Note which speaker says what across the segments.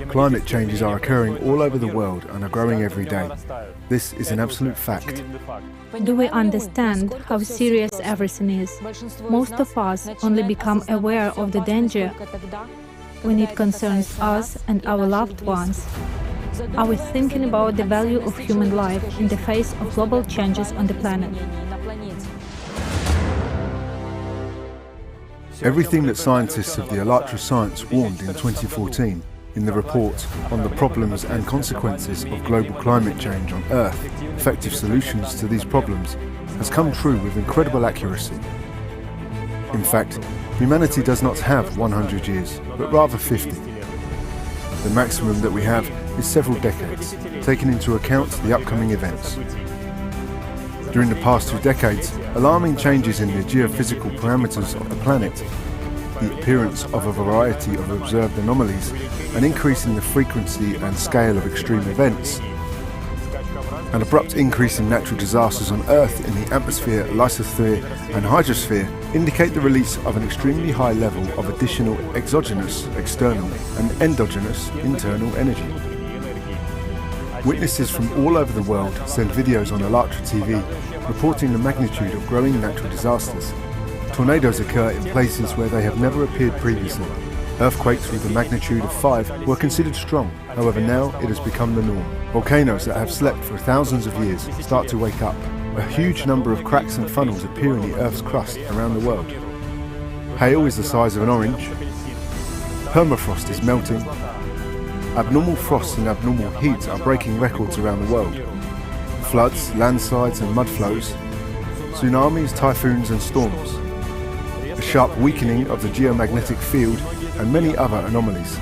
Speaker 1: climate changes are occurring all over the world and are growing every day. This is an absolute fact.
Speaker 2: Do we understand how serious everything is? Most of us only become aware of the danger when it concerns us and our loved ones. Are we thinking about the value of human life in the face of global changes on the planet?
Speaker 1: Everything that scientists of the AllatRa Science warned in 2014 in the report on the problems and consequences of global climate change on Earth, effective solutions to these problems, has come true with incredible accuracy. In fact, humanity does not have 100 years, but rather 50. The maximum that we have is several decades, taking into account the upcoming events. During the past 2 decades, alarming changes in the geophysical parameters of the planet, the appearance of a variety of observed anomalies, an increase in the frequency and scale of extreme events, an abrupt increase in natural disasters on Earth in the atmosphere, lithosphere and hydrosphere indicate the release of an extremely high level of additional exogenous, external and endogenous internal energy. Witnesses from all over the world send videos on AllatRa TV reporting the magnitude of growing natural disasters. Tornadoes occur in places where they have never appeared previously. Earthquakes with a magnitude of 5 were considered strong, however now it has become the norm. Volcanoes that have slept for thousands of years start to wake up. A huge number of cracks and funnels appear in the Earth's crust around the world. Hail is the size of an orange. Permafrost is melting. Abnormal frosts and abnormal heat are breaking records around the world. Floods, landslides and mudflows. Tsunamis, typhoons and storms. A sharp weakening of the geomagnetic field and many other anomalies.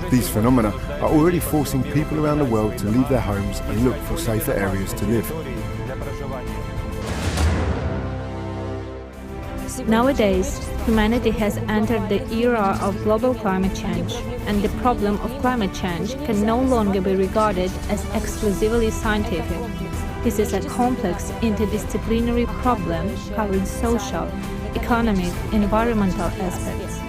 Speaker 1: These phenomena are already forcing people around the world to leave their homes and look for safer areas to live.
Speaker 2: Nowadays, humanity has entered the era of global climate change, and the problem of climate change can no longer be regarded as exclusively scientific. This is a complex interdisciplinary problem covering social, economic, environmental aspects.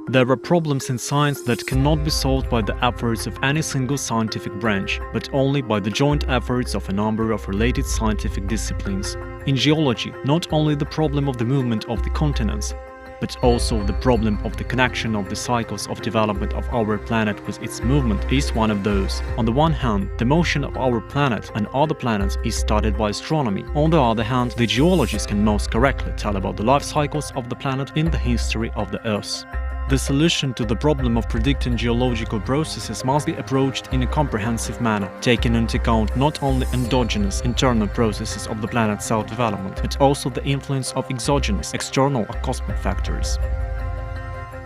Speaker 3: There are problems in science that cannot be solved by the efforts of any single scientific branch, but only by the joint efforts of a number of related scientific disciplines. In geology, not only the problem of the movement of the continents, but also the problem of the connection of the cycles of development of our planet with its movement is one of those. On the one hand, the motion of our planet and other planets is studied by astronomy. On the other hand, the geologists can most correctly tell about the life cycles of the planet in the history of the Earth. The solution to the problem of predicting geological processes must be approached in a comprehensive manner, taking into account not only endogenous internal processes of the planet's self-development, but also the influence of exogenous external or cosmic factors.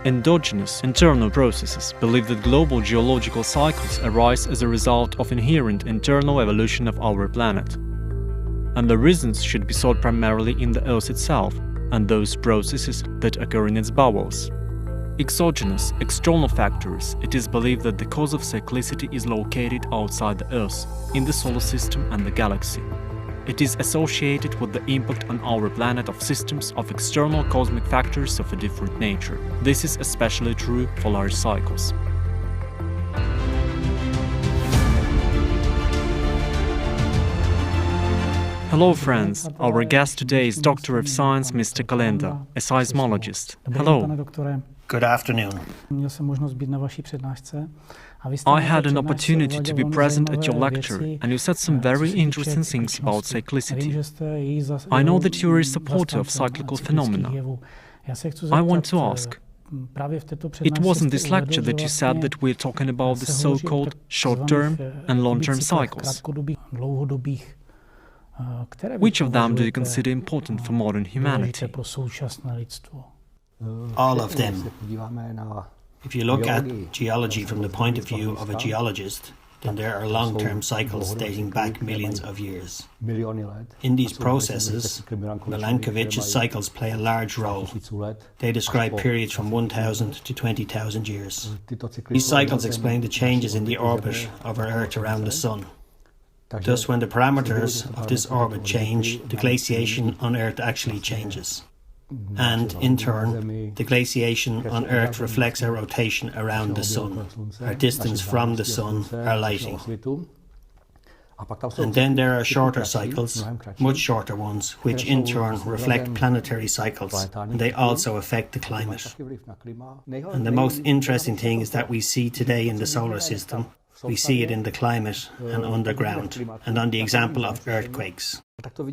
Speaker 3: Endogenous internal processes believe that global geological cycles arise as a result of inherent internal evolution of our planet, and the reasons should be sought primarily in the Earth itself and those processes that occur in its bowels. Exogenous, external factors, it is believed that the cause of cyclicity is located outside the Earth, in the solar system and the galaxy. It is associated with the impact on our planet of systems of external cosmic factors of a different nature. This is especially true for large cycles. Hello friends, our guest today is Doctor of Science Mr. Kalenda, a seismologist. Hello.
Speaker 4: Good afternoon.
Speaker 3: I had an opportunity to be present at your lecture, and you said some very interesting things about cyclicity. I know that you are a supporter of cyclical phenomena. I want to ask, it was in this lecture that you said that we're talking about the so-called short-term and long-term cycles. Which of them do you consider important for modern humanity?
Speaker 4: All of them. If you look at geology from the point of view of a geologist, then there are long-term cycles dating back millions of years. In these processes, Milankovitch's cycles play a large role. They describe periods from 1,000 to 20,000 years. These cycles explain the changes in the orbit of our Earth around the Sun. Thus, when the parameters of this orbit change, the glaciation on Earth actually changes. And in turn, the glaciation on Earth reflects our rotation around the Sun, our distance from the Sun, our lighting. And then there are shorter cycles, much shorter ones, which in turn reflect planetary cycles, and they also affect the climate. And the most interesting thing is that we see today in the solar system, we see it in the climate and underground, and on the example of earthquakes.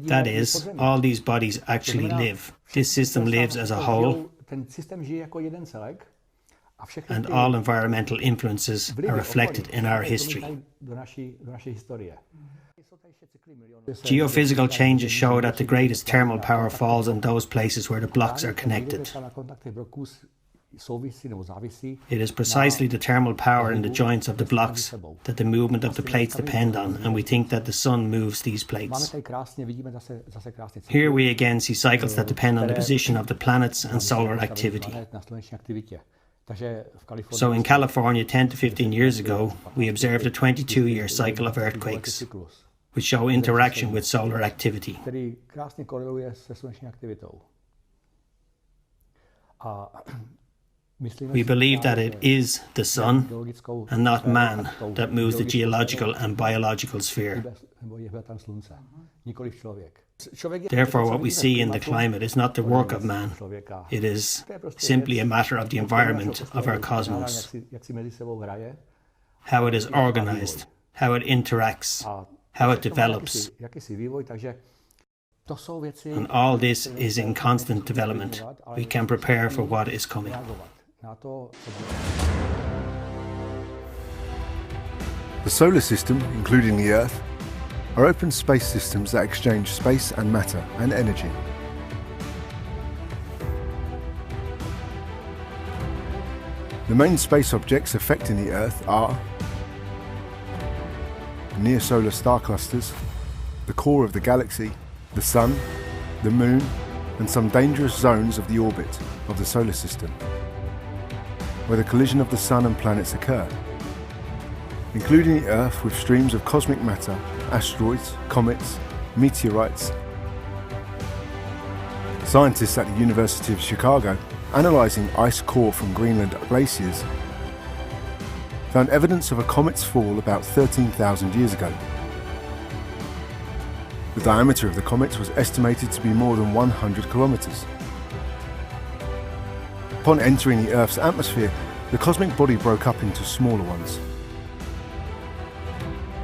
Speaker 4: That is, all these bodies actually live. This system lives as a whole, and all environmental influences are reflected in our history. Geophysical changes show that the greatest thermal power falls in those places where the blocks are connected. It is precisely the thermal power in the joints of the blocks that the movement of the plates depend on, and we think that the Sun moves these plates. Here we again see cycles that depend on the position of the planets and solar activity. So in California 10 to 15 years ago, we observed a 22-year cycle of earthquakes, which show interaction with solar activity. We believe that it is the Sun and not man that moves the geological and biological sphere. Therefore, what we see in the climate is not the work of man. It is simply a matter of the environment of our cosmos, how it is organized, how it interacts, how it develops. And all this is in constant development. We can prepare for what is coming.
Speaker 1: The solar system, including the Earth, are open space systems that exchange space and matter and energy. The main space objects affecting the Earth are near-solar star clusters, the core of the galaxy, the Sun, the Moon, and some dangerous zones of the orbit of the solar system, where the collision of the Sun and planets occur, including the Earth with streams of cosmic matter, asteroids, comets, meteorites. Scientists at the University of Chicago, analysing ice core from Greenland glaciers, found evidence of a comet's fall about 13,000 years ago. The diameter of the comet was estimated to be more than 100 kilometres. Upon entering the Earth's atmosphere, the cosmic body broke up into smaller ones,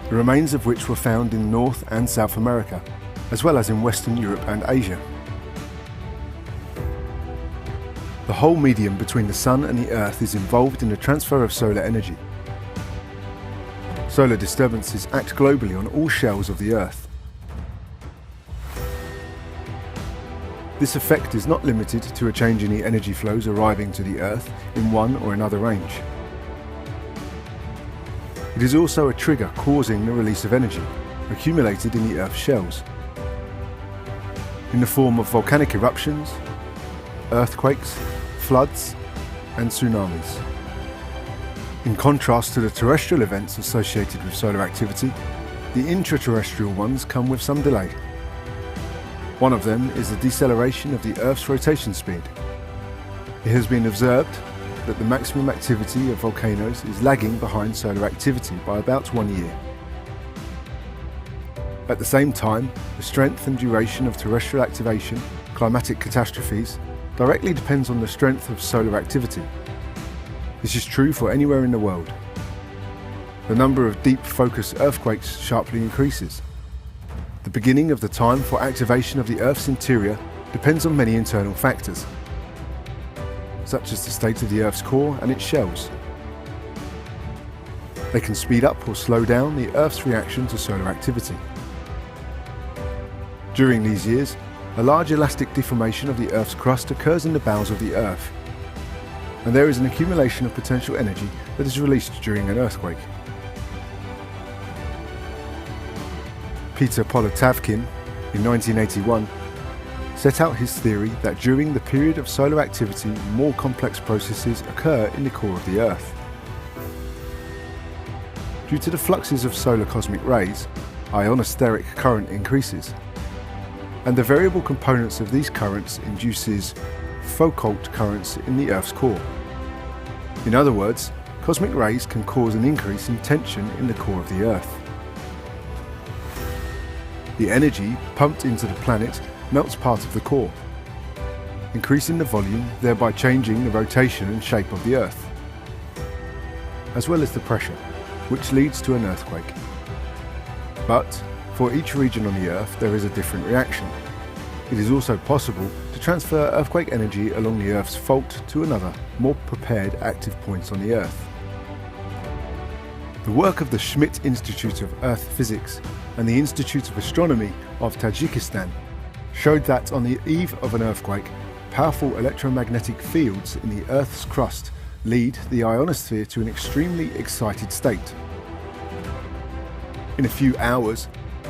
Speaker 1: the remains of which were found in North and South America, as well as in Western Europe and Asia. The whole medium between the Sun and the Earth is involved in the transfer of solar energy. Solar disturbances act globally on all shells of the Earth. This effect is not limited to a change in the energy flows arriving to the Earth in one or another range. It is also a trigger causing the release of energy accumulated in the Earth's shells, in the form of volcanic eruptions, earthquakes, floods, and tsunamis. In contrast to the terrestrial events associated with solar activity, the intraterrestrial ones come with some delay. One of them is the deceleration of the Earth's rotation speed. It has been observed that the maximum activity of volcanoes is lagging behind solar activity by about 1 year. At the same time, the strength and duration of terrestrial activation, climatic catastrophes, directly depends on the strength of solar activity. This is true for anywhere in the world. The number of deep focus earthquakes sharply increases. The beginning of the time for activation of the Earth's interior depends on many internal factors, such as the state of the Earth's core and its shells. They can speed up or slow down the Earth's reaction to solar activity. During these years, a large elastic deformation of the Earth's crust occurs in the bowels of the Earth, and there is an accumulation of potential energy that is released during an earthquake. Peter Polotavkin, in 1981, set out his theory that during the period of solar activity, more complex processes occur in the core of the Earth. Due to the fluxes of solar cosmic rays, ionospheric current increases. and the variable components of these currents induces Foucault currents in the Earth's core. In other words, cosmic rays can cause an increase in tension in the core of the Earth. The energy pumped into the planet melts part of the core, increasing the volume, thereby changing the rotation and shape of the Earth, as well as the pressure, which leads to an earthquake. But for each region on the Earth there is a different reaction. It is also possible to transfer earthquake energy along the Earth's fault to another, more prepared active point on the Earth. The work of the Schmidt Institute of Earth Physics and the Institute of Astronomy of Tajikistan showed that on the eve of an earthquake, powerful electromagnetic fields in the Earth's crust lead the ionosphere to an extremely excited state. In a few hours,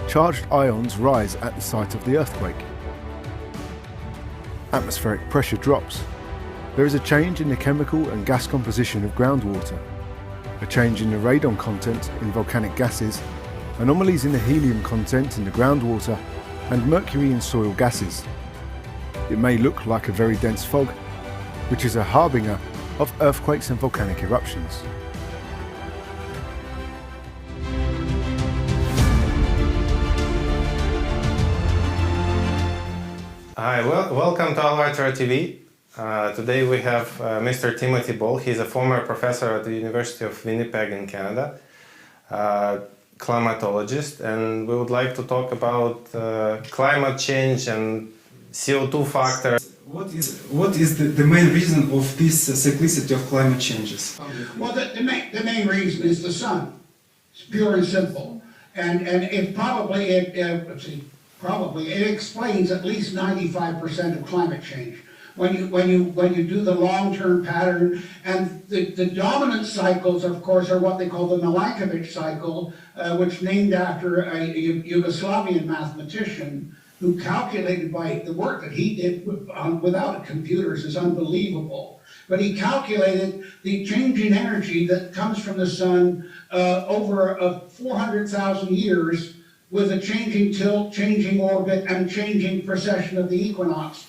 Speaker 1: charged ions rise at the site of the earthquake. Atmospheric pressure drops. There is a change in the chemical and gas composition of groundwater, a change in the radon content in volcanic gases, anomalies in the helium content in the groundwater, and mercury in soil gases. It may look like a very dense fog, which is a harbinger of earthquakes and volcanic eruptions.
Speaker 5: Hi, welcome to AllatRa TV. Today we have Mr. Timothy Ball. He's a former professor at the University of Winnipeg in Canada, climatologist, and we would like to talk about climate change and CO2 factor.
Speaker 6: What is the main reason of this cyclicity of climate changes?
Speaker 7: Well, the main reason is the sun. It's pure and simple, and it it explains at least 95% of climate change. When you do the long-term pattern, and the dominant cycles, of course, are what they call the Milankovitch cycle, which named after a Yugoslavian mathematician who calculated, by the work that he did without computers is unbelievable. But he calculated the change in energy that comes from the sun over 400,000 years, with a changing tilt, changing orbit, and changing precession of the equinox.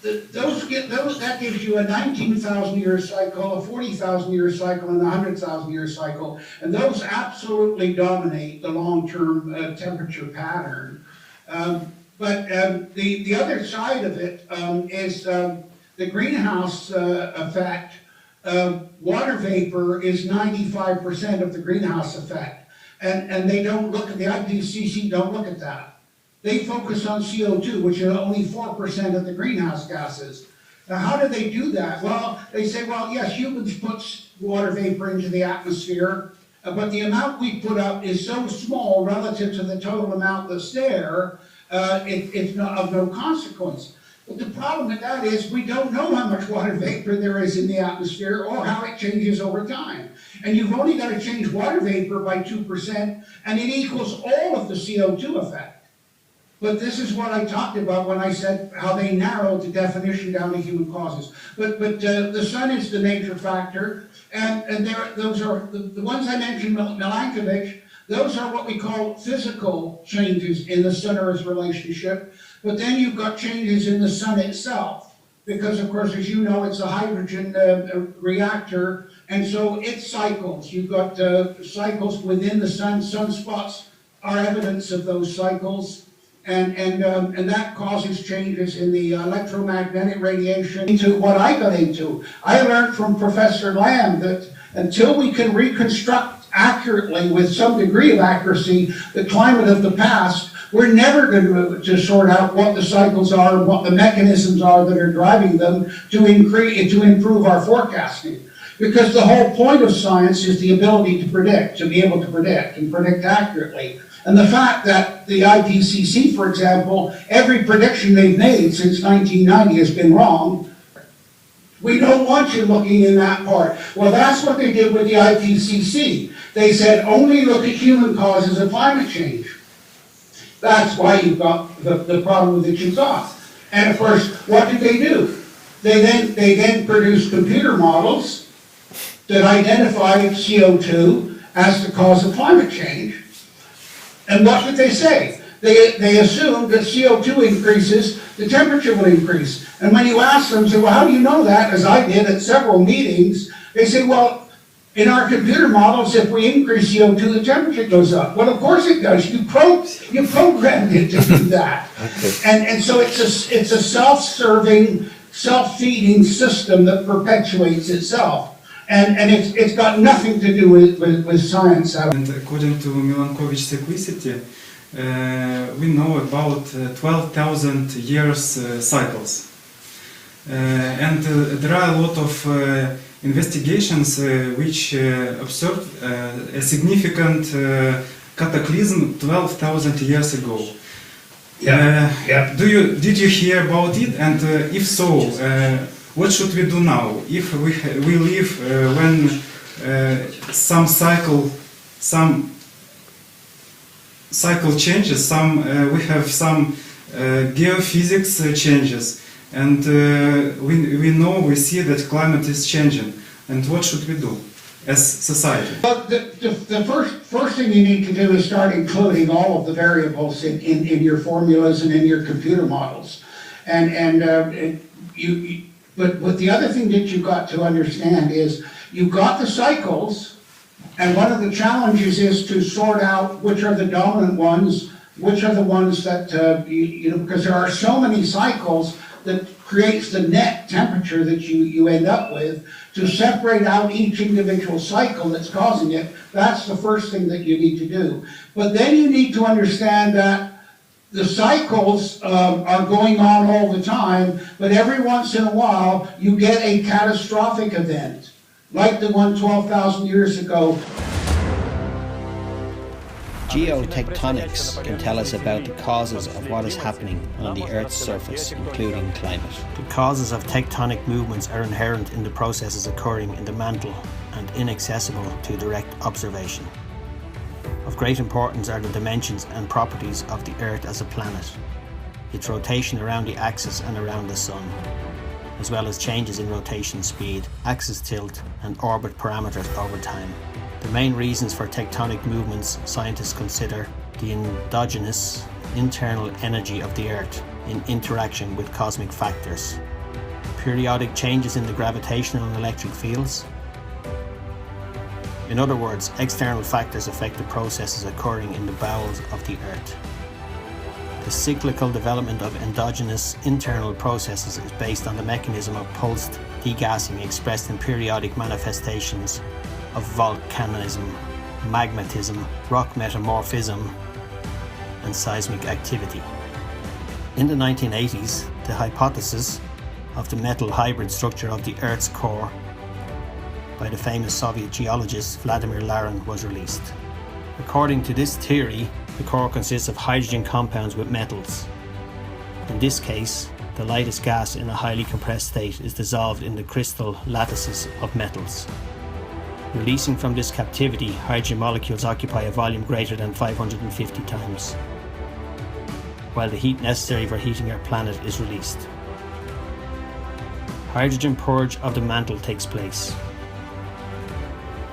Speaker 7: That gives you a 19,000-year cycle, a 40,000-year cycle, and a 100,000-year cycle, and those absolutely dominate the long-term temperature pattern. But the other side of it is the greenhouse effect. Water vapor is 95% of the greenhouse effect. And they don't look at, the IPCC don't look at that. They focus on CO2, which is only 4% of the greenhouse gases. Now, how do they do that? Well, they say, well, yes, humans put water vapor into the atmosphere, but the amount we put up is so small relative to the total amount that's there, it's not of no consequence. But the problem with that is we don't know how much water vapor there is in the atmosphere or how it changes over time. And you've only got to change water vapor by 2%, and it equals all of the CO2 effect. But this is what I talked about when I said how they narrowed the definition down to human causes. But the sun is the nature factor, and those are the ones I mentioned, Milankovitch. Those are what we call physical changes in the sun-Earth relationship. But then you've got changes in the sun itself, because of course, as you know, it's a hydrogen reactor, and so it cycles. You've got cycles within the sun. Sunspots are evidence of those cycles. And that causes changes in the electromagnetic radiation. Into what I got into, I learned from Professor Lamb that until we can reconstruct accurately, with some degree of accuracy, the climate of the past, we're never going to sort out what the cycles are and what the mechanisms are that are driving them to improve our forecasting. Because the whole point of science is the ability to predict, to be able to predict and predict accurately. And the fact that the IPCC, for example, every prediction they've made since 1990 has been wrong. We don't want you looking in that part. Well, that's what they did with the IPCC. They said, only look at human causes of climate change. That's why you've got the problem that you've got. And of course, what did they do? They then produced computer models that identified CO2 as the cause of climate change. And what did they say? they assume that CO2 increases, the temperature will increase. And when you ask them, say, well, how do you know that? As I did at several meetings, they say, well, in our computer models, if we increase CO2, the temperature goes up. Well, of course it does. You programmed it to do that. And so it's a self-serving, self-feeding system that perpetuates itself. And it's got nothing to do with science.
Speaker 6: And according to Milankovitch cyclicity, we know about 12,000 years cycles. And there are a lot of investigations which observed a significant cataclysm 12,000 years ago. Did you hear about it? And if so, what should we do now? If we live when some cycle changes, we have some geophysics changes. And we see that climate is changing. And what should we do as society?
Speaker 7: But the first thing you need to do is start including all of the variables in your formulas and in your computer models. But the other thing that you've got to understand is you've got the cycles, and one of the challenges is to sort out which are the dominant ones, which are the ones that, because there are so many cycles that creates the net temperature that you end up with. To separate out each individual cycle that's causing it, that's the first thing that you need to do. But then you need to understand that the cycles are going on all the time, but every once in a while you get a catastrophic event, like the one 12,000 years ago.
Speaker 8: Geotectonics can tell us about the causes of what is happening on the Earth's surface, including climate.
Speaker 4: The causes of tectonic movements are inherent in the processes occurring in the mantle and inaccessible to direct observation. Of great importance are the dimensions and properties of the Earth as a planet, its rotation around the axis and around the Sun, as well as changes in rotation speed, axis tilt, and orbit parameters over time. The main reasons for tectonic movements scientists consider the endogenous internal energy of the Earth in interaction with cosmic factors, periodic changes in the gravitational and electric fields. In other words, external factors affect the processes occurring in the bowels of the Earth. The cyclical development of endogenous internal processes is based on the mechanism of pulsed degassing expressed in periodic manifestations of volcanism, magmatism, rock metamorphism, and seismic activity. In the 1980s, the hypothesis of the metal hybrid structure of the Earth's core by the famous Soviet geologist Vladimir Larin was released. According to this theory, the core consists of hydrogen compounds with metals. In this case, the lightest gas in a highly compressed state is dissolved in the crystal lattices of metals. Releasing from this captivity, hydrogen molecules occupy a volume greater than 550 times, while the heat necessary for heating our planet is released. Hydrogen purge of the mantle takes place,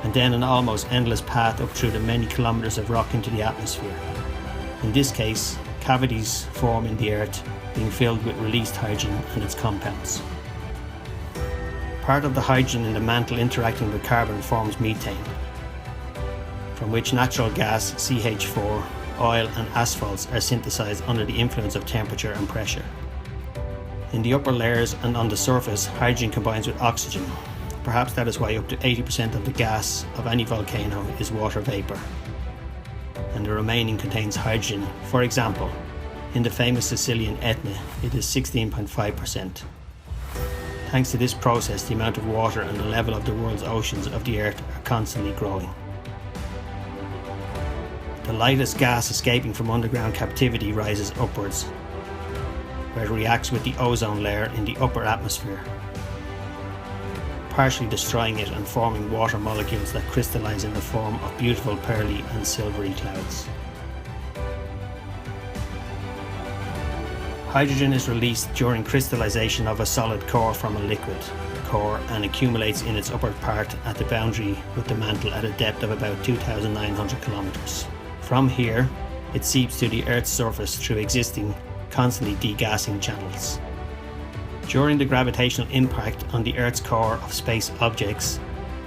Speaker 4: and then an almost endless path up through the many kilometers of rock into the atmosphere. In this case, cavities form in the Earth, being filled with released hydrogen and its compounds. Part of the hydrogen in the mantle interacting with carbon forms methane, from which natural gas, CH4, oil and asphalts are synthesized under the influence of temperature and pressure. In the upper layers and on the surface, hydrogen combines with oxygen. Perhaps that is why up to 80% of the gas of any volcano is water vapor, and the remaining contains hydrogen. For example, in the famous Sicilian Etna, it is 16.5%. Thanks to this process, the amount of water and the level of the world's oceans of the Earth are constantly growing. The lightest gas escaping from underground captivity rises upwards, where it reacts with the ozone layer in the upper atmosphere, partially destroying it and forming water molecules that crystallize in the form of beautiful pearly and silvery clouds. Hydrogen is released during crystallization of a solid core from a liquid core and accumulates in its upper part at the boundary with the mantle at a depth of about 2,900 kilometers. From here, it seeps to the Earth's surface through existing, constantly degassing channels. During the gravitational impact on the Earth's core of space objects,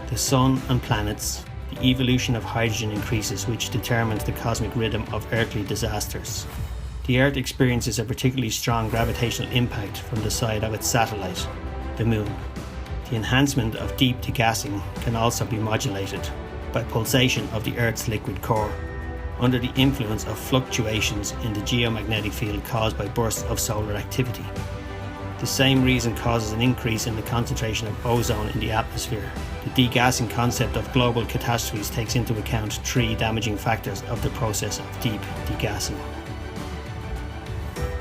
Speaker 4: the Sun and planets, the evolution of hydrogen increases, which determines the cosmic rhythm of earthly disasters. The Earth experiences a particularly strong gravitational impact from the side of its satellite, the Moon. The enhancement of deep degassing can also be modulated by pulsation of the Earth's liquid core, under the influence of fluctuations in the geomagnetic field caused by bursts of solar activity. The same reason causes an increase in the concentration of ozone in the atmosphere. The degassing concept of global catastrophes takes into account three damaging factors of the process of deep degassing.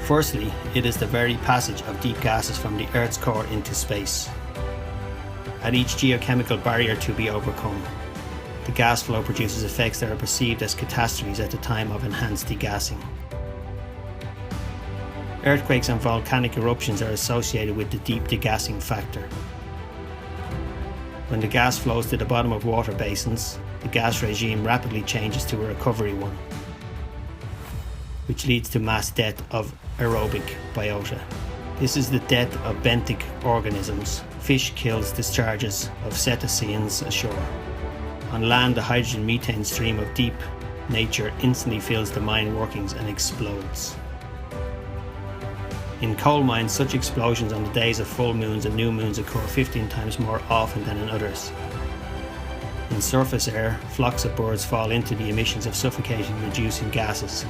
Speaker 4: Firstly, it is the very passage of deep gases from the Earth's core into space. At each geochemical barrier to be overcome, the gas flow produces effects that are perceived as catastrophes at the time of enhanced degassing. Earthquakes and volcanic eruptions are associated with the deep degassing factor. When the gas flows to the bottom of water basins, the gas regime rapidly changes to a recovery one, which leads to mass death of aerobic biota. This is the death of benthic organisms. Fish kills discharges of cetaceans ashore. On land, the hydrogen-methane stream of deep nature instantly fills the mine workings and explodes. In coal mines, such explosions on the days of full moons and new moons occur 15 times more often than in others. In surface air, flocks of birds fall into the emissions of suffocating, reducing gases,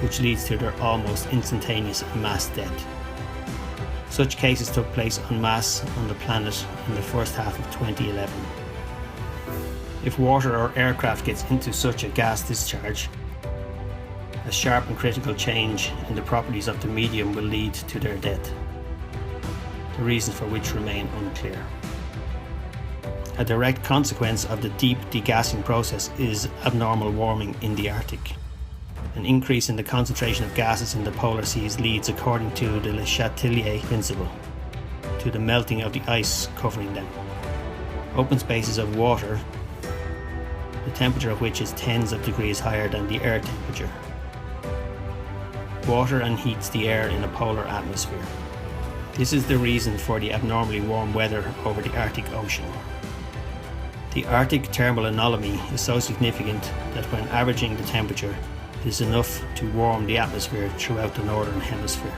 Speaker 4: which leads to their almost instantaneous mass death. Such cases took place en masse on the planet in the first half of 2011. If water or aircraft gets into such a gas discharge, a sharp and critical change in the properties of the medium will lead to their death, the reasons for which remain unclear. A direct consequence of the deep degassing process is abnormal warming in the Arctic. An increase in the concentration of gases in the polar seas leads, according to the Le Chatelier principle, to the melting of the ice covering them. Open spaces of water, the temperature of which is tens of degrees higher than the air temperature. Water unheats the air in a polar atmosphere. This is the reason for the abnormally warm weather over the Arctic Ocean. The Arctic thermal anomaly is so significant that when averaging the temperature, it is enough to warm the atmosphere throughout the northern hemisphere.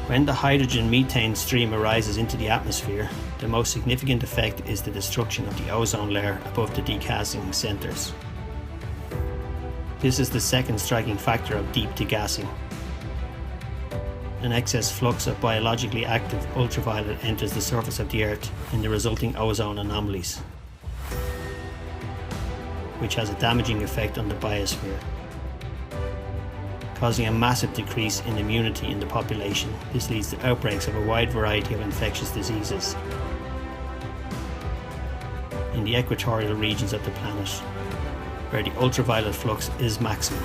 Speaker 4: When the hydrogen-methane stream arises into the atmosphere, the most significant effect is the destruction of the ozone layer above the degassing centres. This is the second striking factor of deep degassing. An excess flux of biologically active ultraviolet enters the surface of the Earth in the resulting ozone anomalies, which has a damaging effect on the biosphere, causing a massive decrease in immunity in the population. This leads to outbreaks of a wide variety of infectious diseases in the equatorial regions of the planet, where the ultraviolet flux is maximum.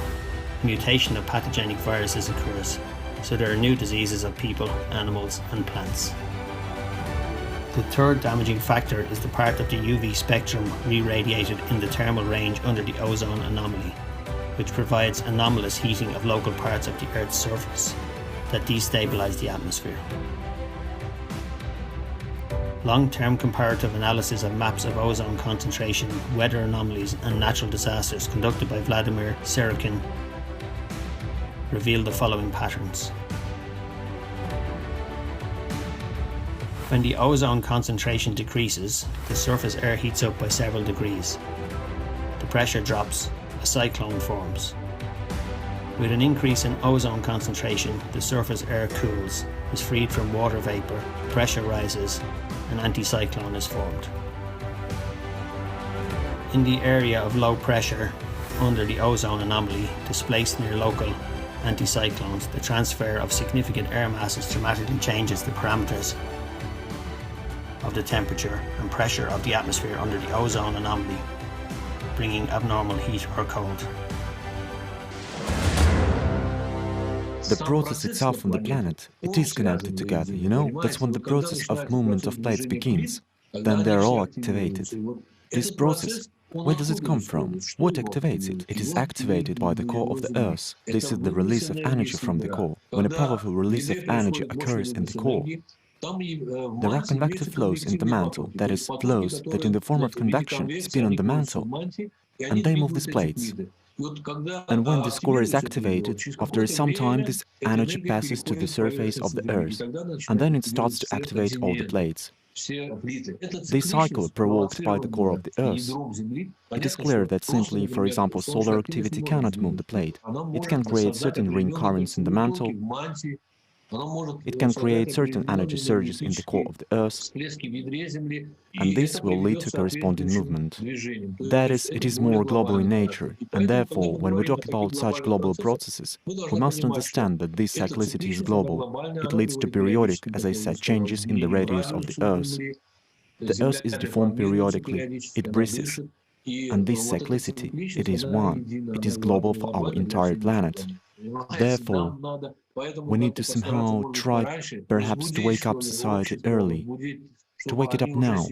Speaker 4: Mutation of pathogenic viruses occurs, so there are new diseases of people, animals and plants. The third damaging factor is the part of the UV spectrum re-radiated in the thermal range under the ozone anomaly, which provides anomalous heating of local parts of the Earth's surface that destabilize the atmosphere. Long-term comparative analysis of maps of ozone concentration, weather anomalies and natural disasters conducted by Vladimir Serokin revealed the following patterns. When the ozone concentration decreases, the surface air heats up by several degrees. The pressure drops, a cyclone forms. With an increase in ozone concentration, the surface air cools, is freed from water vapor, pressure rises, an anticyclone is formed. In the area of low pressure under the ozone anomaly, displaced near local anticyclones, the transfer of significant air masses dramatically changes the parameters of the temperature and pressure of the atmosphere under the ozone anomaly, bringing abnormal heat or cold.
Speaker 9: The process itself on the planet, it is connected together, you know? That's when the process of movement of plates begins. Then they are all activated. This process Where does it come from? What activates it? It is activated by the core of the Earth. This is the release of energy from the core. When a powerful release of energy occurs in the core, there are convective flows in the mantle, that is, flows that in the form of convection spin on the mantle, and they move these plates. And when this core is activated, after some time this energy passes to the surface of the Earth, and then it starts to activate all the plates. This cycle provoked by the core of the Earth. It is clear that simply, for example, solar activity cannot move the plate. It can create certain ring currents in the mantle. It can create certain energy surges in the core of the Earth, and this will lead to corresponding movement. That is, it is more global in nature, and therefore, when we talk about such global processes, we must understand that this cyclicity is global. It leads to periodic, as I said, changes in the radius of the Earth. The Earth is deformed periodically, it breathes, and this cyclicity, it is one, it is global for our entire planet. Therefore, we need to somehow try perhaps to wake up society early, to wake it up now,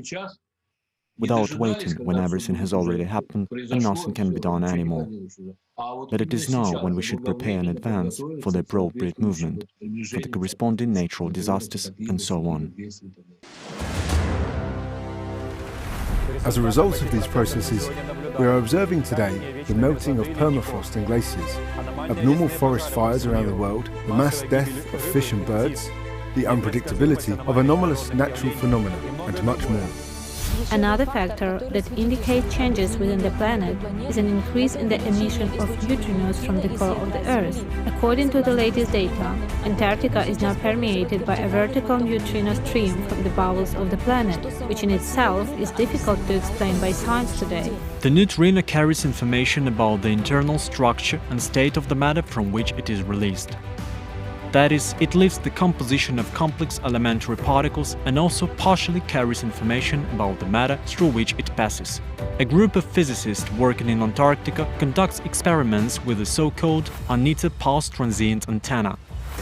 Speaker 9: without waiting when everything has already happened and nothing can be done anymore. But it is now when we should prepare in advance for the appropriate movement, for the corresponding natural disasters and so on.
Speaker 1: As a result of these processes, we are observing today the melting of permafrost and glaciers, abnormal forest fires around the world, the mass death of fish and birds, the unpredictability of anomalous natural phenomena, and much more.
Speaker 2: Another factor that indicates changes within the planet is an increase in the emission of neutrinos from the core of the Earth. According to the latest data, Antarctica is now permeated by a vertical neutrino stream from the bowels of the planet, which in itself is difficult to explain by science today.
Speaker 3: The neutrino carries information about the internal structure and state of the matter from which it is released. That is, it leaves the composition of complex elementary particles and also partially carries information about the matter through which it passes. A group of physicists working in Antarctica conducts experiments with the so-called AllatRa pulse transient antenna,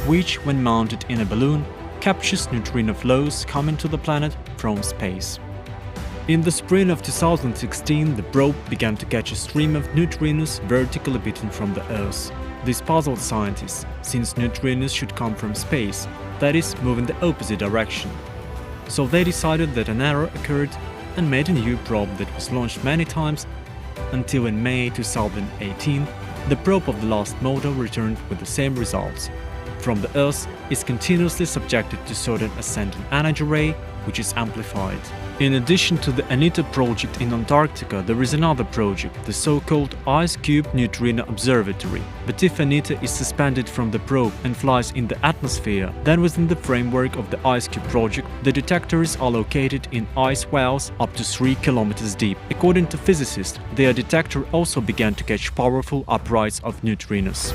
Speaker 3: which, when mounted in a balloon, captures neutrino flows coming to the planet from space. In the spring of 2016, the probe began to catch a stream of neutrinos vertically beaten from the Earth. This puzzled scientists, since neutrinos should come from space, that is, move in the opposite direction. So they decided that an error occurred and made a new probe that was launched many times, until in May 2018, the probe of the last model returned with the same results. From the Earth is continuously subjected to certain ascending energy ray, which is amplified. In addition to the AllatRa project in Antarctica, there is another project, the so-called Ice Cube Neutrino Observatory. But if AllatRa is suspended from the probe and flies in the atmosphere, then within the framework of the Ice Cube project, the detectors are located in ice wells up to 3 kilometers deep. According to physicists, their detector also began to catch powerful uprights of neutrinos.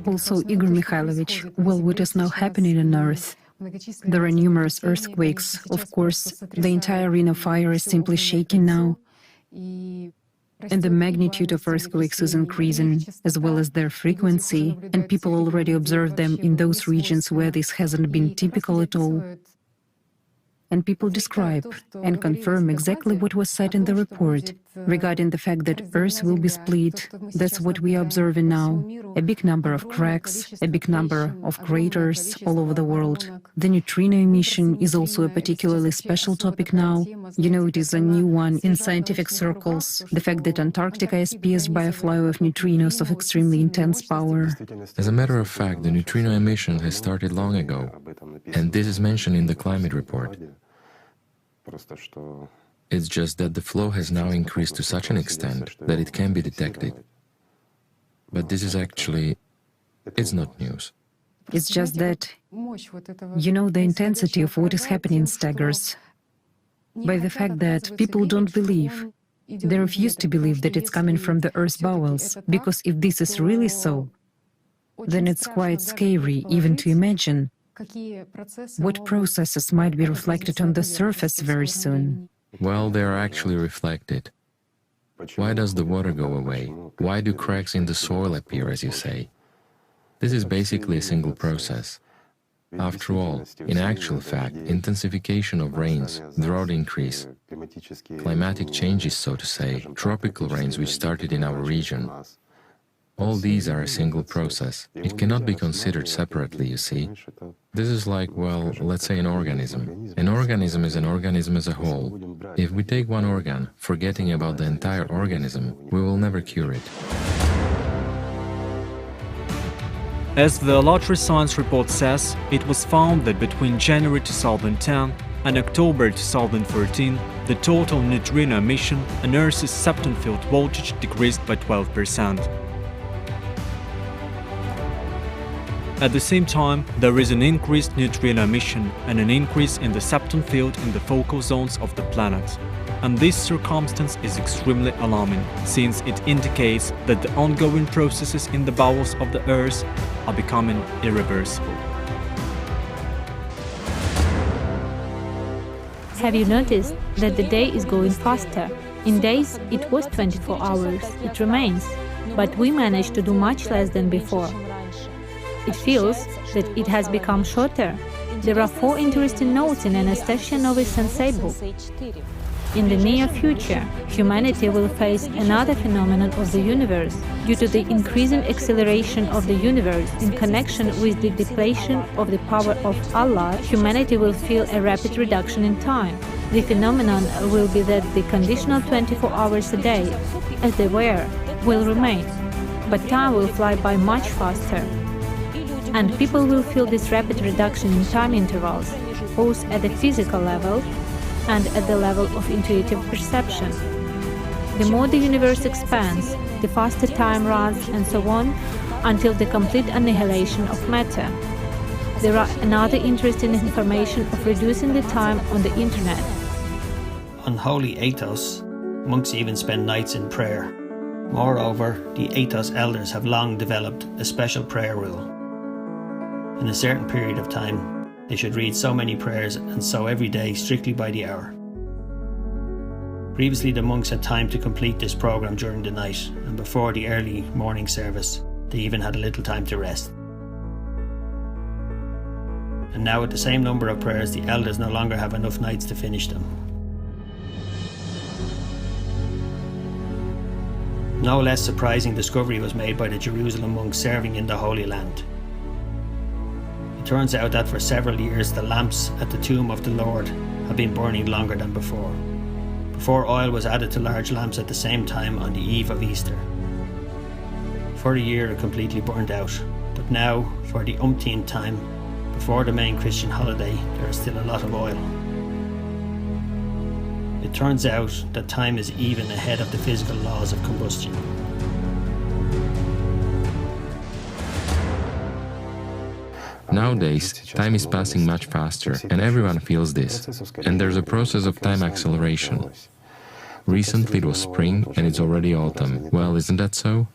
Speaker 10: Also, Igor Mikhailovich, well, what is now happening on Earth? There are numerous earthquakes. Of course, the entire ring of fire is simply shaking now. And the magnitude of earthquakes is increasing, as well as their frequency, and people already observe them in those regions where this hasn't been typical at all. And people describe and confirm exactly what was said in the report regarding the fact that Earth will be split. That's what we are observing now. A big number of cracks, a big number of craters all over the world. The neutrino emission is also a particularly special topic now. You know, it is a new one in scientific circles. The fact that Antarctica is pierced by a flow of neutrinos of extremely intense power.
Speaker 11: As a matter of fact, the neutrino emission has started long ago, and this is mentioned in the climate report. It's just that the flow has now increased to such an extent that it can be detected. But this is actually, it's not news.
Speaker 10: It's just that, you know, the intensity of what is happening staggers by the fact that people don't believe. They refuse to believe that it's coming from the Earth's bowels, because if this is really so, then it's quite scary even to imagine what processes might be reflected on the surface very soon.
Speaker 11: Well, they are actually reflected. Why does the water go away? Why do cracks in the soil appear, as you say? This is basically a single process. After all, in actual fact, intensification of rains, drought increase, climatic changes, so to say, tropical rains which started in our region, all these are a single process. It cannot be considered separately, you see. This is like, well, let's say an organism. An organism is an organism as a whole. If we take one organ, forgetting about the entire organism, we will never cure it.
Speaker 3: As the AllatRa Science report says, it was found that between January 2010 and October 2013, the total neutrino emission and Earth's septon field voltage decreased by 12%. At the same time, there is an increased neutrino emission and an increase in the septon field in the focal zones of the planet. And this circumstance is extremely alarming, since it indicates that the ongoing processes in the bowels of the Earth are becoming irreversible.
Speaker 2: Have you noticed that the day is going faster? In days, it was 24 hours, it remains, but we managed to do much less than before. It feels that it has become shorter. There are 4 interesting notes in Anastasia Novy's Sensei book. In the near future, humanity will face another phenomenon of the universe. Due to the increasing acceleration of the universe in connection with the depletion of the power of Allah, humanity will feel a rapid reduction in time. The phenomenon will be that the conditional 24 hours a day, as they were, will remain, but time will fly by much faster. And people will feel this rapid reduction in time intervals, both at the physical level and at the level of intuitive perception. The more the universe expands, the faster time runs, and so on, until the complete annihilation of matter. There are another interesting information of reducing the time on the internet.
Speaker 4: On holy ethos, monks even spend nights in prayer. Moreover, the ethos elders have long developed a special prayer rule. In a certain period of time, they should read so many prayers, and so every day, strictly by the hour. Previously, the monks had time to complete this program during the night, and before the early morning service, they even had a little time to rest. And now, with the same number of prayers, the elders no longer have enough nights to finish them. No less surprising discovery was made by the Jerusalem monks serving in the Holy Land. It turns out that for several years the lamps at the tomb of the Lord have been burning longer than before. Before, oil was added to large lamps at the same time on the eve of Easter. For a year it completely burned out, but now, for the umpteenth time, before the main Christian holiday, there is still a lot of oil. It turns out that time is even ahead of the physical laws of combustion.
Speaker 11: Nowadays, time is passing much faster, and everyone feels this. And there's a process of time acceleration. Recently it was spring, and it's already autumn. Well, isn't that so?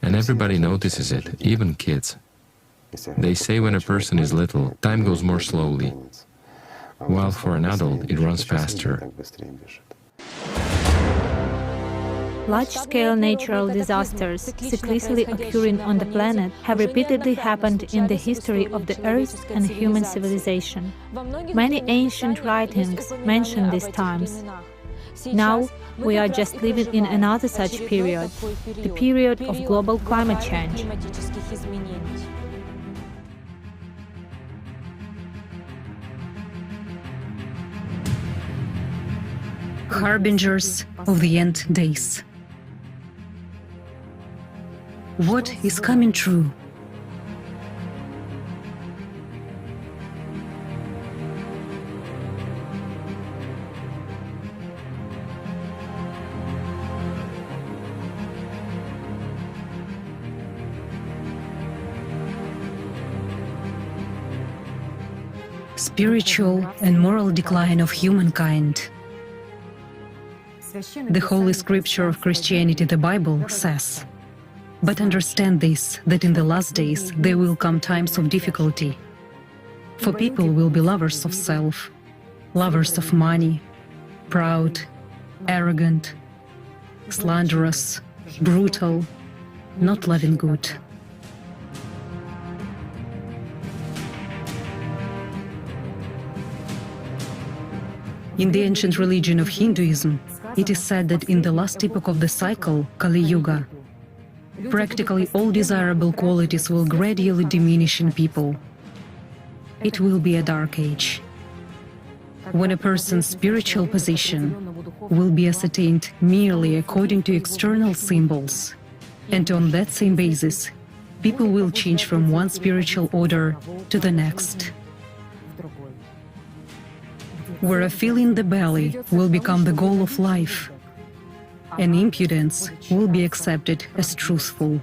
Speaker 11: And everybody notices it, even kids. They say when a person is little, time goes more slowly, while for an adult it runs faster.
Speaker 2: Large-scale natural disasters cyclically occurring on the planet have repeatedly happened in the history of the Earth and human civilization. Many ancient writings mention these times. Now, we are just living in another such period, the period of global climate change.
Speaker 10: Harbingers of the end days. What is coming true? Spiritual and moral decline of humankind. The Holy Scripture of Christianity, the Bible, says, "But understand this, that in the last days there will come times of difficulty. For people will be lovers of self, lovers of money, proud, arrogant, slanderous, brutal, not loving good." In the ancient religion of Hinduism, it is said that in the last epoch of the cycle, Kali Yuga, practically all desirable qualities will gradually diminish in people. It will be a dark age, when a person's spiritual position will be ascertained merely according to external symbols. And on that same basis, people will change from one spiritual order to the next, where a feeling in the belly will become the goal of life, and impudence will be accepted as truthful.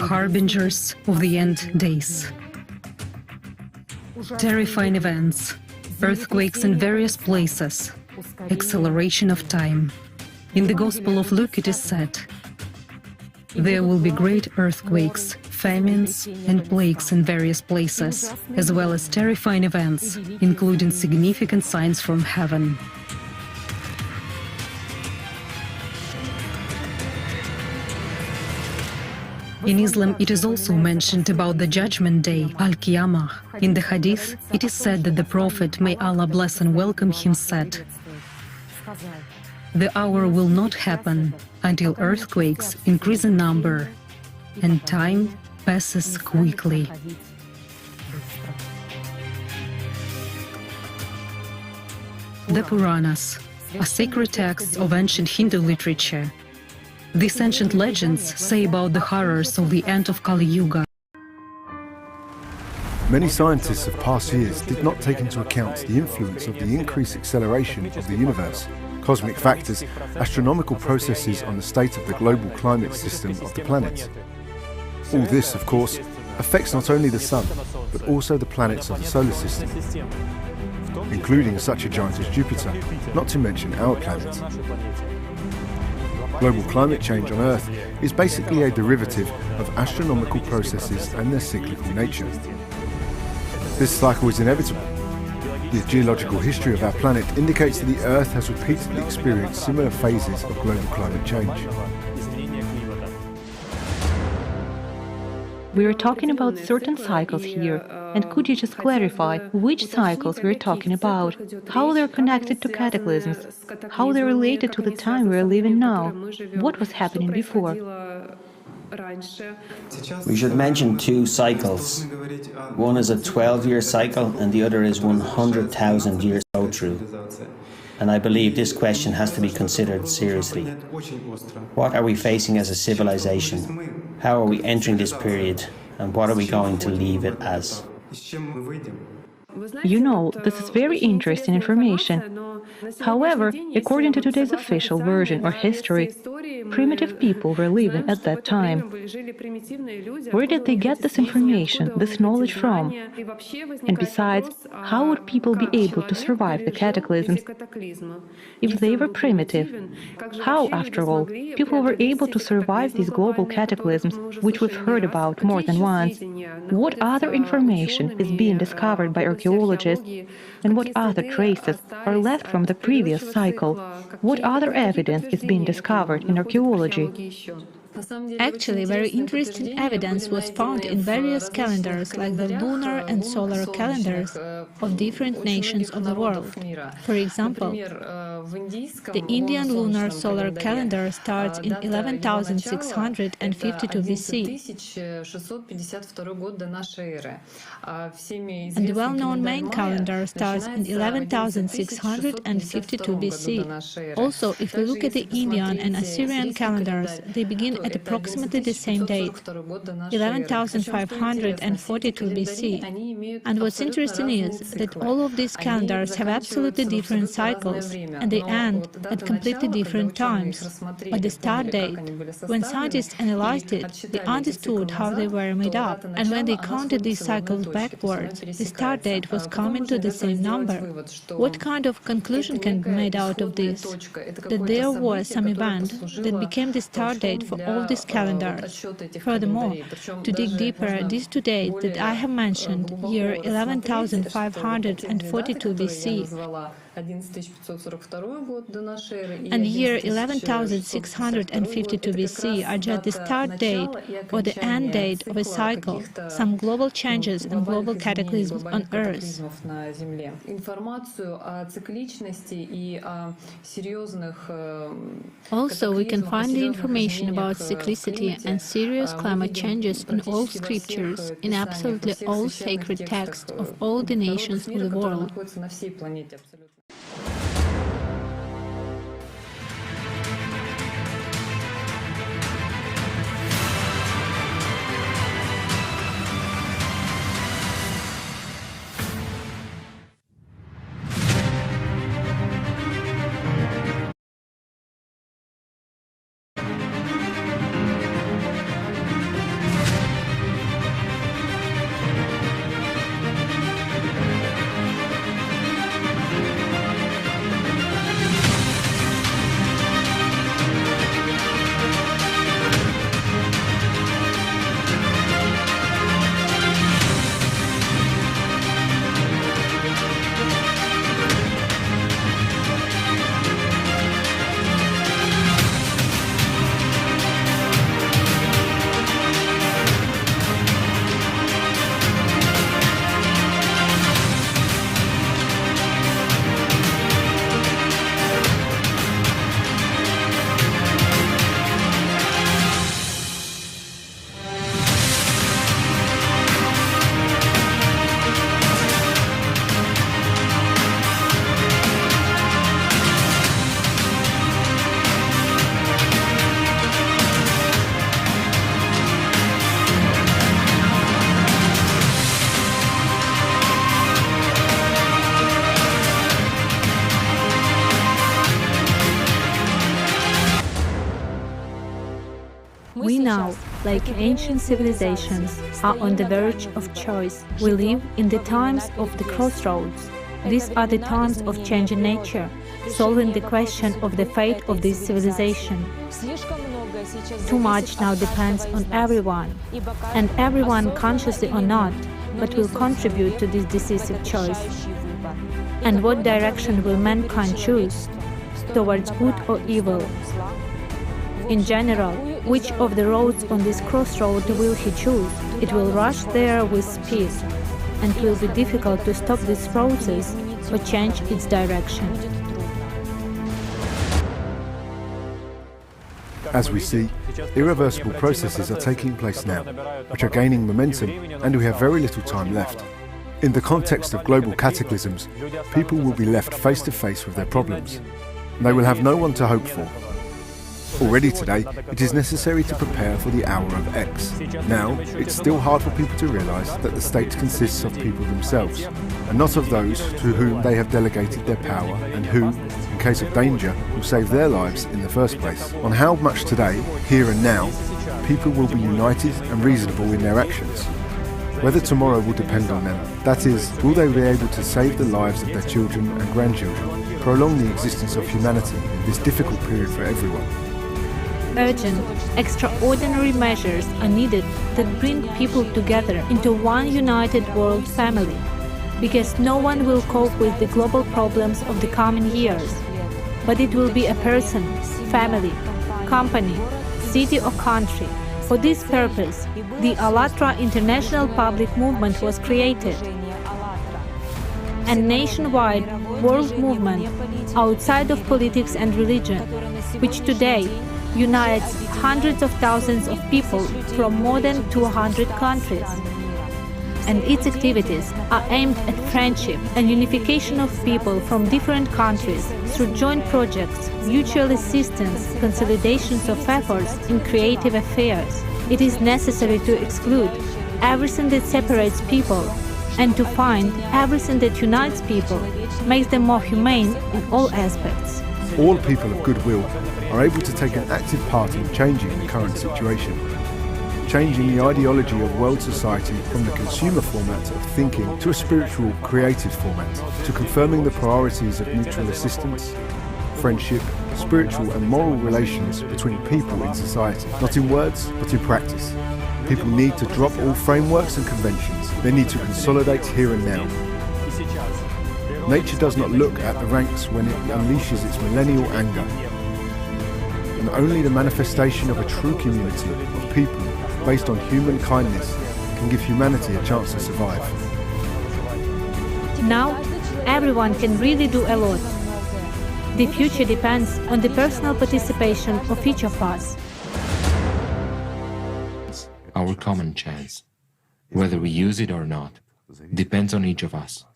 Speaker 10: Harbingers of the end days. Terrifying events, earthquakes in various places, acceleration of time. In the Gospel of Luke it is said, "There will be great earthquakes, famines and plagues in various places, as well as terrifying events, including significant signs from heaven." In Islam, it is also mentioned about the Judgment Day, Al-Qiyamah. In the Hadith, it is said that the Prophet, may Allah bless and welcome him, said, "The hour will not happen until earthquakes increase in number, and time passes quickly." The Puranas, a sacred text of ancient Hindu literature. These ancient legends say about the horrors of the end of Kali Yuga.
Speaker 1: Many scientists of past years did not take into account the influence of the increased acceleration of the universe, cosmic factors, astronomical processes on the state of the global climate system of the planet. All this, of course, affects not only the Sun, but also the planets of the solar system, including such a giant as Jupiter, not to mention our planet. Global climate change on Earth is basically a derivative of astronomical processes and their cyclical nature. This cycle is inevitable. The geological history of our planet indicates that the Earth has repeatedly experienced similar phases of global climate change.
Speaker 12: We are talking about certain cycles here, and could you just clarify which cycles we're talking about, how they're connected to cataclysms, how they're related to the time we're living now, what was happening before?
Speaker 8: We should mention two cycles. One is a 12-year cycle and the other is 100,000 years go through. And I believe this question has to be considered seriously. What are we facing as a civilization? How are we entering this period? And what are we going to leave it as?
Speaker 12: You know, this is very interesting information. However, according to today's official version or history, primitive people were living at that time. Where did they get this information, this knowledge from? And besides, how would people be able to survive the cataclysms if they were primitive? How, after all, people were able to survive these global cataclysms, which we've heard about more than once? What other information is being discovered by archaeologists, and what other traces are left from the previous cycle? What other evidence is being discovered in archaeology?
Speaker 2: Actually, very interesting evidence was found in various calendars, like the lunar and solar calendars of different nations of the world. For example, the Indian lunar solar calendar starts in 11,652 BC, and the well-known main calendar starts in 11,652 BC. Also, if we look at the Indian and Assyrian calendars, they begin at approximately the same date, 11,542 BC. And what's interesting is that all of these calendars have absolutely different cycles, and they end at completely different times. But the start date, when scientists analyzed it, they understood how they were made up, and when they counted these cycles backwards, the start date was coming to the same number. What kind of conclusion can be made out of this? That there was some event that became the start date for all these calendars. Furthermore, to dig deeper, these two dates that I have mentioned, year 11,542 BC And year 11,652 BC are just the start date or the end date of a cycle, some global changes and global cataclysms on Earth. Also, we can find the information about cyclicity and serious climate changes in all scriptures, in absolutely all sacred texts of all the nations of the world. We now, like ancient civilizations, are on the verge of choice. We live in the times of the crossroads. These are the times of changing nature, solving the question of the fate of this civilization. Too much now depends on everyone, and everyone, consciously or not, but will contribute to this decisive choice. And what direction will mankind choose? Towards good or evil? In general, which of the roads on this crossroad will he choose? It will rush there with speed, and it will be difficult to stop this process or change its direction.
Speaker 1: As we see, irreversible processes are taking place now, which are gaining momentum, and we have very little time left. In the context of global cataclysms, people will be left face to face with their problems. They will have no one to hope for. Already today, it is necessary to prepare for the hour of X. Now, it's still hard for people to realise that the state consists of people themselves, and not of those to whom they have delegated their power and who, in case of danger, will save their lives in the first place. On how much today, here and now, people will be united and reasonable in their actions. Whether tomorrow will depend on them. That is, will they be able to save the lives of their children and grandchildren, prolong the existence of humanity in this difficult period for everyone.
Speaker 2: Urgent, extraordinary measures are needed that bring people together into one united world family, because no one will cope with the global problems of the coming years, but it will be a person, family, company, city or country. For this purpose, the AllatRa International Public Movement was created, a nationwide world movement outside of politics and religion, which today unites hundreds of thousands of people from more than 200 countries. And its activities are aimed at friendship and unification of people from different countries through joint projects, mutual assistance, consolidations of efforts in creative affairs. It is necessary to exclude everything that separates people and to find everything that unites people, makes them more humane in all aspects.
Speaker 1: All people of goodwill are able to take an active part in changing the current situation, changing the ideology of world society from the consumer format of thinking to a spiritual, creative format, to confirming the priorities of mutual assistance, friendship, spiritual and moral relations between people in society, not in words, but in practice. People need to drop all frameworks and conventions. They need to consolidate here and now. Nature does not look at the ranks when it unleashes its millennial anger. And only the manifestation of a true community of people based on human kindness can give humanity a chance to survive.
Speaker 2: Now, everyone can really do a lot. The future depends on the personal participation of each of us.
Speaker 11: Our common chance, whether we use it or not, depends on each of us.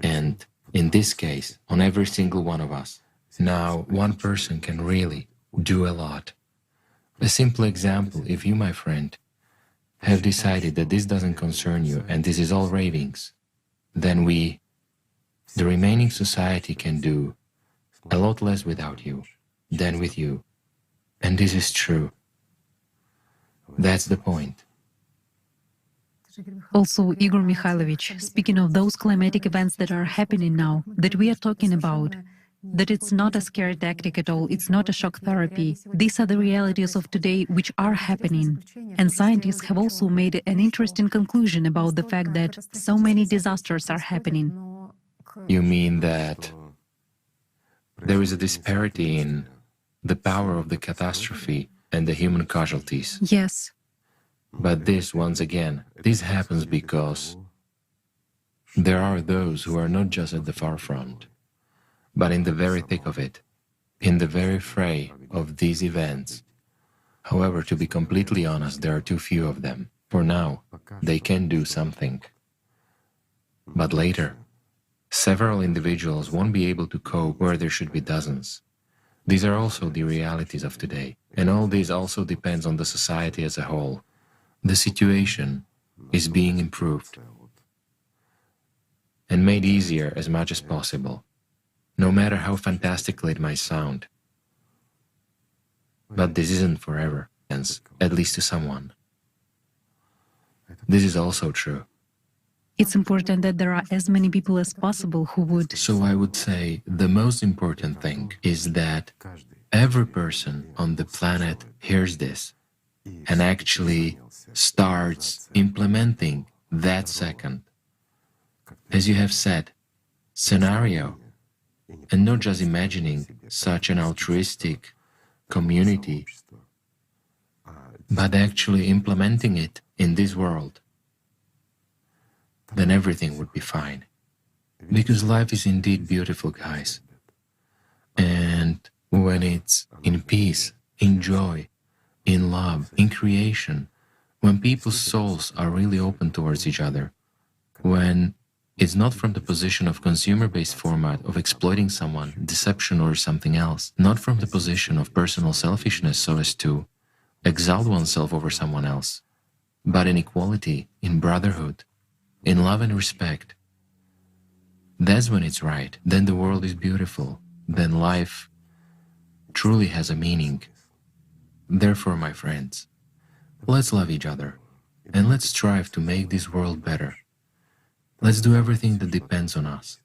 Speaker 11: And, in this case, on every single one of us. Now, one person can really do a lot. A simple example, if you, my friend, have decided that this doesn't concern you and this is all ravings, then we, the remaining society, can do a lot less without you than with you. And this is true. That's the point.
Speaker 10: Also, Igor Mikhailovich, speaking of those climatic events that are happening now, that we are talking about, that it's not a scare tactic at all, it's not a shock therapy. These are the realities of today which are happening. And scientists have also made an interesting conclusion about the fact that so many disasters are happening.
Speaker 11: You mean that there is a disparity in the power of the catastrophe and the human casualties?
Speaker 10: Yes.
Speaker 11: But this, once again, this happens because there are those who are not just at the far front, but in the very thick of it, in the very fray of these events. However, to be completely honest, there are too few of them. For now, they can do something. But later, several individuals won't be able to cope where there should be dozens. These are also the realities of today, and all this also depends on the society as a whole. The situation is being improved and made easier as much as possible, no matter how fantastically it might sound. But this isn't forever, at least to someone. This is also true.
Speaker 10: It's important that there are as many people as possible who would...
Speaker 11: So I would say the most important thing is that every person on the planet hears this and actually starts implementing that second. As you have said, scenario, and not just imagining such an altruistic community, but actually implementing it in this world, then everything would be fine. Because life is indeed beautiful, guys. And when it's in peace, in joy, in love, in creation, when people's souls are really open towards each other, when it's not from the position of consumer-based format of exploiting someone, deception or something else, not from the position of personal selfishness so as to exalt oneself over someone else, but in equality, in brotherhood, in love and respect. That's when it's right. Then the world is beautiful. Then life truly has a meaning. Therefore, my friends, let's love each other and let's strive to make this world better. Let's do everything that depends on us.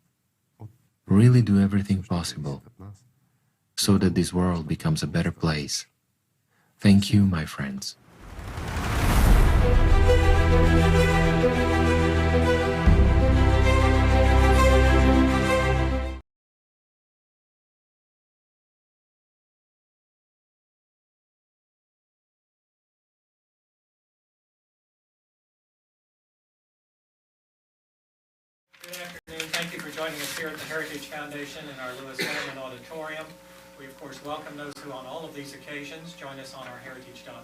Speaker 11: Really do everything possible so that this world becomes a better place. Thank you, my friends.
Speaker 13: Good afternoon. Thank you for joining us here at the Heritage Foundation in our Lewis Harriman Auditorium. We, of course, welcome those who on all of these occasions join us on our heritage.org